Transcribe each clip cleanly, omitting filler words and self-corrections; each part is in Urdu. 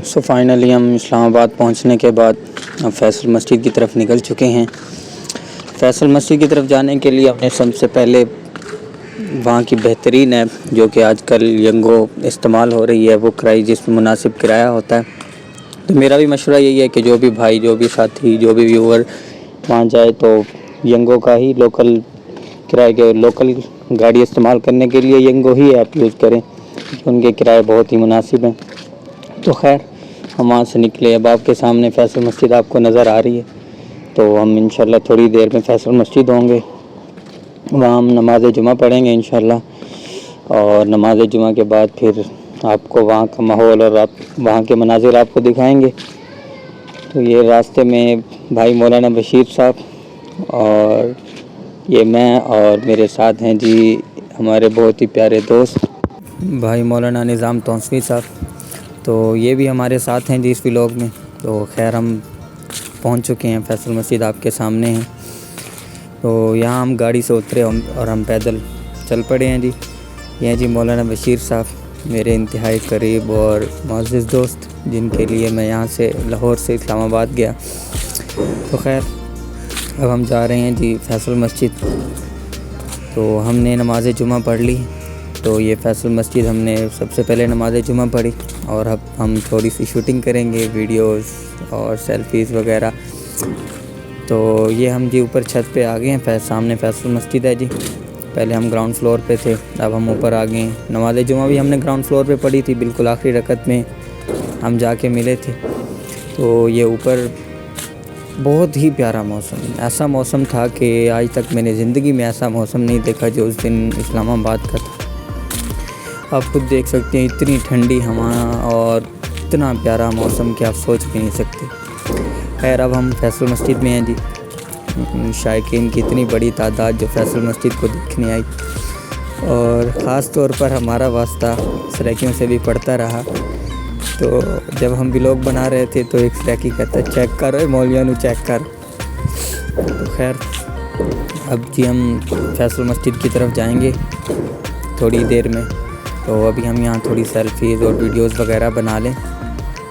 فائنلی ہم اسلام آباد پہنچنے کے بعد فیصل مسجد کی طرف نکل چکے ہیں۔ فیصل مسجد کی طرف جانے کے لیے ہم نے سب سے پہلے وہاں کی بہترین ایپ جو کہ آج کل ینگو استعمال ہو رہی ہے وہ کرائی، جس میں مناسب کرایہ ہوتا ہے۔ تو میرا بھی مشورہ یہی ہے کہ جو بھی بھائی، جو بھی ساتھی، جو بھی ویور وہاں جائے تو ینگو کا ہی لوکل کرائے کے لوکل گاڑی استعمال کرنے کے لیے ینگو ہی ایپ یوز کریں، کیونکہ ان کے کرائے بہت ہی مناسب ہیں۔ تو خیر ہم وہاں سے نکلے، اب آپ کے سامنے فیصل مسجد آپ کو نظر آ رہی ہے، تو ہم انشاءاللہ تھوڑی دیر میں فیصل مسجد ہوں گے، وہاں ہم نماز جمعہ پڑھیں گے انشاءاللہ، اور نماز جمعہ کے بعد پھر آپ کو وہاں کا ماحول اور وہاں کے مناظر آپ کو دکھائیں گے۔ تو یہ راستے میں بھائی مولانا بشیر صاحب اور یہ میں اور میرے ساتھ ہیں جی ہمارے بہت ہی پیارے دوست بھائی مولانا نظام تونسوی صاحب، تو یہ بھی ہمارے ساتھ ہیں جی اس ولاگ میں۔ تو خیر ہم پہنچ چکے ہیں، فیصل مسجد آپ کے سامنے ہیں۔ تو یہاں ہم گاڑی سے اترے اور ہم پیدل چل پڑے ہیں جی۔ یہ جی مولانا بشیر صاحب، میرے انتہائی قریب اور معزز دوست، جن کے لیے میں یہاں سے لاہور سے اسلام آباد گیا۔ تو خیر اب ہم جا رہے ہیں جی فیصل مسجد۔ تو ہم نے نماز جمعہ پڑھ لی، تو یہ فیصل مسجد ہم نے سب سے پہلے نماز جمعہ پڑھی، اور اب ہم تھوڑی سی شوٹنگ کریں گے، ویڈیوز اور سیلفیز وغیرہ۔ تو یہ ہم جی اوپر چھت پہ آ گئے ہیں، سامنے فیصل مسجد ہے جی۔ پہلے ہم گراؤنڈ فلور پہ تھے، اب ہم اوپر آ گئے ہیں۔ نماز جمعہ بھی ہم نے گراؤنڈ فلور پہ پڑھی تھی، بالکل آخری رکعت میں ہم جا کے ملے تھے۔ تو یہ اوپر بہت ہی پیارا موسم، ایسا موسم تھا کہ آج تک میں نے زندگی میں ایسا موسم نہیں دیکھا جو اس دن اسلام آباد کا تھا۔ آپ خود دیکھ سکتے ہیں، اتنی ٹھنڈی ہوا اور اتنا پیارا موسم کہ آپ سوچ بھی نہیں سکتے۔ خیر اب ہم فیصل مسجد میں ہیں جی۔ شائقین کی اتنی بڑی تعداد جو فیصل مسجد کو دیکھنے آئی، اور خاص طور پر ہمارا واسطہ سریکیوں سے بھی پڑتا رہا۔ تو جب ہم ولاگ بنا رہے تھے تو ایک سریکی کہتا ہے چیک کر رہے مولویوں نو چیک کر۔ تو خیر اب جی ہم فیصل مسجد کی طرف جائیں گے تھوڑی دیر میں۔ تو ابھی ہم یہاں تھوڑی سیلفیز اور ویڈیوز وغیرہ بنا لیں،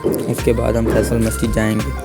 اس کے بعد ہم فیصل مسجد جائیں گے۔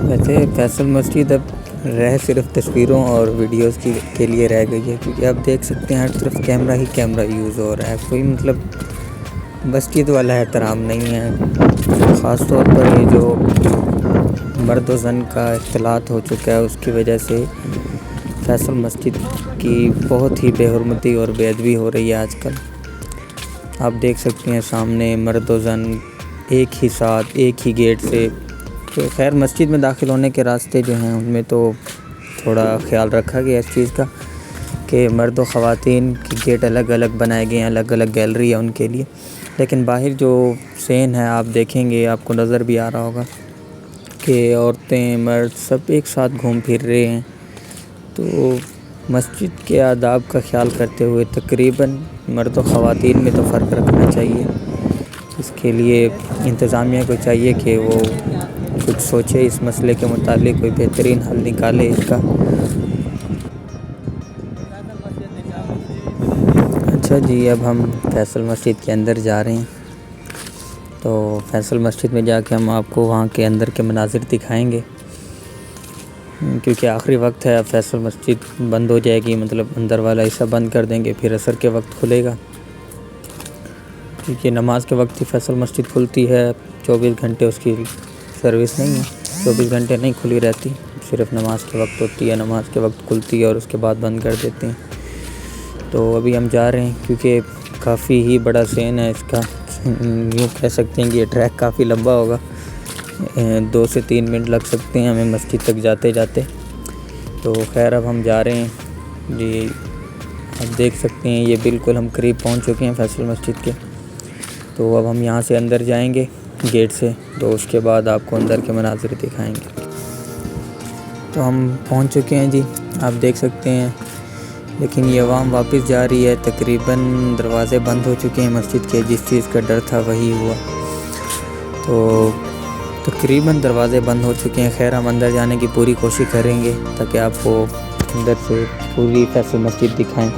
ویسے فیصل مسجد اب صرف تصویروں اور ویڈیوز کے لیے رہ گئی ہے، کیونکہ آپ دیکھ سکتے ہیں ہر طرف کیمرہ ہی کیمرہ یوز ہو رہا ہے، کوئی مطلب مسجد والا احترام نہیں ہے۔ خاص طور پر یہ جو مرد و زن کا اختلاط ہو چکا ہے، اس کی وجہ سے فیصل مسجد کی بہت ہی بے حرمتی اور بے ادبی ہو رہی ہے آج کل۔ آپ دیکھ سکتے ہیں سامنے مرد و زن ایک ہی ساتھ ایک ہی گیٹ سے۔ تو خیر مسجد میں داخل ہونے کے راستے جو ہیں ان میں تو تھوڑا خیال رکھا گیا اس چیز کا کہ مرد و خواتین کے گیٹ الگ الگ بنائے گئے ہیں، الگ الگ گیلری ہے ان کے لیے، لیکن باہر جو سین ہے آپ دیکھیں گے، آپ کو نظر بھی آ رہا ہوگا کہ عورتیں مرد سب ایک ساتھ گھوم پھر رہے ہیں۔ تو مسجد کے آداب کا خیال کرتے ہوئے تقریباً مرد و خواتین میں تو فرق رکھنا چاہیے۔ اس کے لیے انتظامیہ کو چاہیے کہ وہ کچھ سوچے اس مسئلے کے متعلق، کوئی بہترین حل نکالے اس کا۔ اچھا جی اب ہم فیصل مسجد کے اندر جا رہے ہیں۔ تو فیصل مسجد میں جا کے ہم آپ کو وہاں کے اندر کے مناظر دکھائیں گے، کیونکہ آخری وقت ہے، اب فیصل مسجد بند ہو جائے گی، مطلب اندر والا حصہ بند کر دیں گے، پھر عصر کے وقت کھلے گا، کیونکہ نماز کے وقت ہی فیصل مسجد کھلتی ہے، 24 گھنٹے اس کی سروس نہیں ہے، 24 گھنٹے نہیں کھلی رہتی، صرف نماز کے وقت ہوتی ہے، نماز کے وقت کھلتی ہے اور اس کے بعد بند کر دیتے ہیں۔ تو ابھی ہم جا رہے ہیں، کیونکہ کافی ہی بڑا سین ہے اس کا، یوں کہہ سکتے ہیں کہ یہ ٹریک کافی لمبا ہوگا، 2 سے 3 منٹ لگ سکتے ہیں ہمیں مسجد تک جاتے جاتے۔ تو خیر اب ہم جا رہے ہیں جی، آپ دیکھ سکتے ہیں یہ بالکل ہم قریب پہنچ چکے ہیں فیصل مسجد کے۔ تو اب ہم یہاں سے اندر جائیں گے گیٹ سے، تو اس کے بعد آپ کو اندر کے مناظر دکھائیں گے۔ تو ہم پہنچ چکے ہیں جی، آپ دیکھ سکتے ہیں، لیکن یہ عوام واپس جا رہی ہے، تقریباً دروازے بند ہو چکے ہیں مسجد کے، جس چیز کا ڈر تھا وہی ہوا، تو تقریباً دروازے بند ہو چکے ہیں۔ خیر ہم اندر جانے کی پوری کوشش کریں گے تاکہ آپ کو اندر سے پوری فیصل مسجد دکھائیں۔